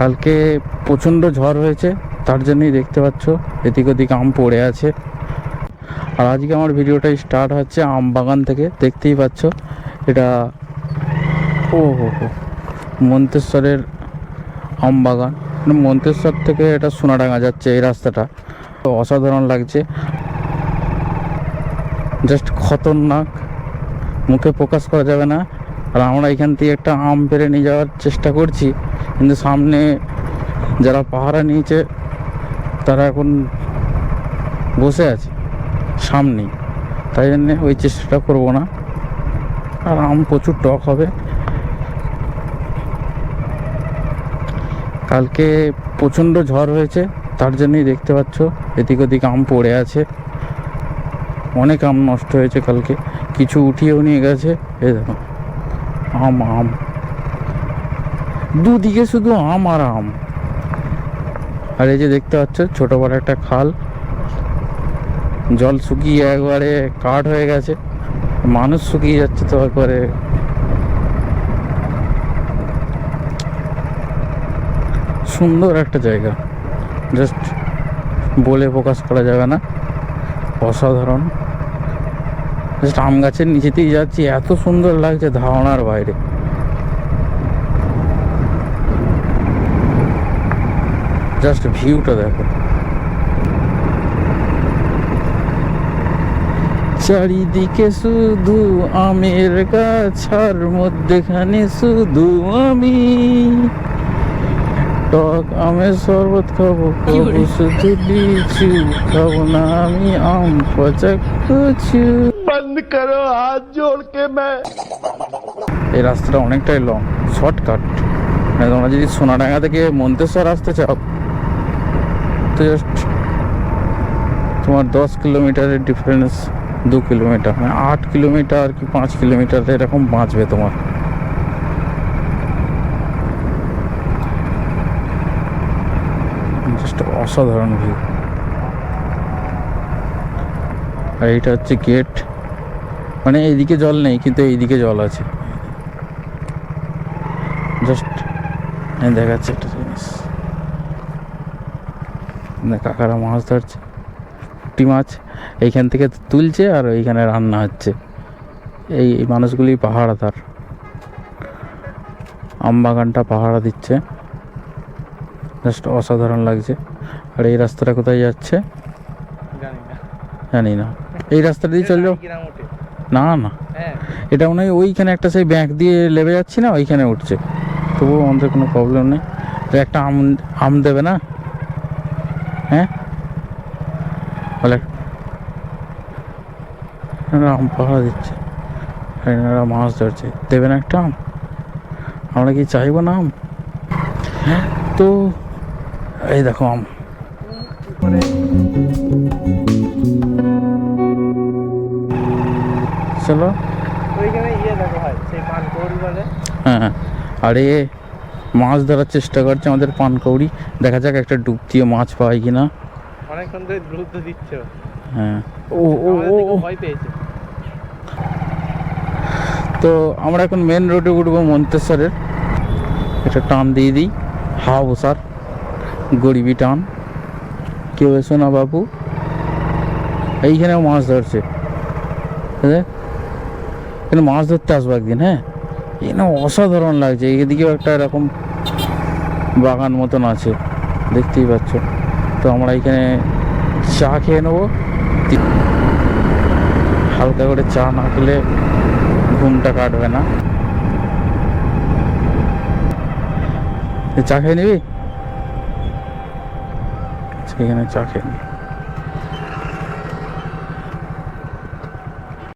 কালকে প্রচণ্ড ঝড় হয়েছে, তার জন্যই দেখতে পাচ্ছ এদিক ওদিক আম পড়ে আছে। আর আজকে আমার ভিডিওটা স্টার্ট হচ্ছে আম বাগান থেকে, দেখতেই পাচ্ছ এটা মন্তেশ্বরের আম বাগান। মন্তেশ্বর থেকে এটা সোনাডাঙ্গা যাচ্ছে এই রাস্তাটা, তো অসাধারণ লাগছে, জাস্ট খতরনাক, মুখে প্রকাশ করা যাবে না। আর আমরা এখান থেকে একটা আম পেড়ে নিয়ে যাওয়ার চেষ্টা করছি, কিন্তু সামনে যারা পাহারা নিয়েছে তারা এখন বসে আছে সামনেই, তাই জন্যে ওই চেষ্টাটা করবো না। আর আম প্রচুর টক হবে। কালকে প্রচণ্ড ঝড় হয়েছে, তার জন্যই দেখতে পাচ্ছ এদিক ওদিক আম পড়ে আছে, অনেক আম নষ্ট হয়েছে কালকে, কিছু উঠিয়েও নিয়ে গেছে। এই দেখো আম আম, দুদিকে শুধু আম আর আম। আর এই যে দেখতে পাচ্ছ ছোট বড় একটা খাল, জল শুকিয়ে একবারে কাঠ হয়ে গেছে, মানুষ শুকিয়ে যাচ্ছে। তো একবারে সুন্দর একটা জায়গা, জাস্ট বলে প্রকাশ করা যাবে না, অসাধারণ। জাস্ট আম গাছের নিচেতেই যাচ্ছি, এত সুন্দর লাগছে ধারণার বাইরে। জাস্ট ভিউটা দেখো, চারিদিকে শুধু আমের গাছ, আর মধ্যেখানে শুধু আমি, টক আমের শরবত খাবো, খাবো শুধু লিচু, খাবো না আমি আম পচা কচু। বন্ধ করো হাত জোড় কে मैं। এই রাস্তাটা অনেকটাই লং, শর্টকাট। তোমরা যদি সোনাডাঙ্গা থেকে মন্তেশ্বর আসতে চাও তো জাস্ট তোমার 10 কিলোমিটারের ডিফারেন্স, 2 কিলোমিটার, মানে 8 কিলোমিটার কি 5 কিলোমিটার এরকম বাঁচবে তোমার। জাস্ট অসাধারণ ভিউ। আর এইটা হচ্ছে গেট, মানে এইদিকে জল নেই কিন্তু এইদিকে জল আছে। জাস্ট দেখাচ্ছে একটা জিনিস, কাকারা মাছ ধরছে, পুঁটি মাছ এইখান থেকে তুলছে আর এইখানে রান্না হচ্ছে। এই মানুষগুলি পাহারাদার, আম বাগানটা পাহারা দিচ্ছে, জাস্ট অসাধারণ লাগছে। আর এই রাস্তাটা কোথায় যাচ্ছে জানি না, এই রাস্তা দিয়ে চল যাও। না না, এটা মনে হয় ওইখানে একটা সেই ব্যাংক দিয়ে লেবে যাচ্ছি না, ওইখানে উঠছে, তবুও আমাদের কোনো প্রবলেম নেই। তো একটা আম দেবে না? হ্যাঁ বলে আম পাহারা দিচ্ছে, এনারা মাছ ধরছে, দেবে না একটা আম? আমরা কি চাইবো না আম? তো এই দেখো আম। চলো হ্যাঁ, আরে মাছ ধরার চেষ্টা করছে আমাদের পানকৌড়ি, দেখা যাক একটা ডুব দিয়ে মাছ পাই কিনা। অনেকক্ষণ ধরে ডুব দিচ্ছে। হ্যাঁ ও ও ও ভয় পেয়েছে। তো আমরা এখন মেন রোডে উঠবো মন্তেশ্বরের, এটা টান দিয়ে দিই, হাওয়া বসার গরিবি টান। কেউ এসো না বাবু, এইখানেও মাছ ধরছে, এখানে মাছ ধরতে আসবো একদিন। হ্যাঁ এখানে অসাধারণ লাগছে, এদিকেও একটা এরকম বাগান মতন আছে, দেখতেই পাচ্ছ। তো আমরা এখানে চা খেয়ে নেবো, হালকা করে চা না খেলে ঘুমটা কাটবে না। চা খেয়ে নিবি? সেখানে চা খেয়ে নিবি।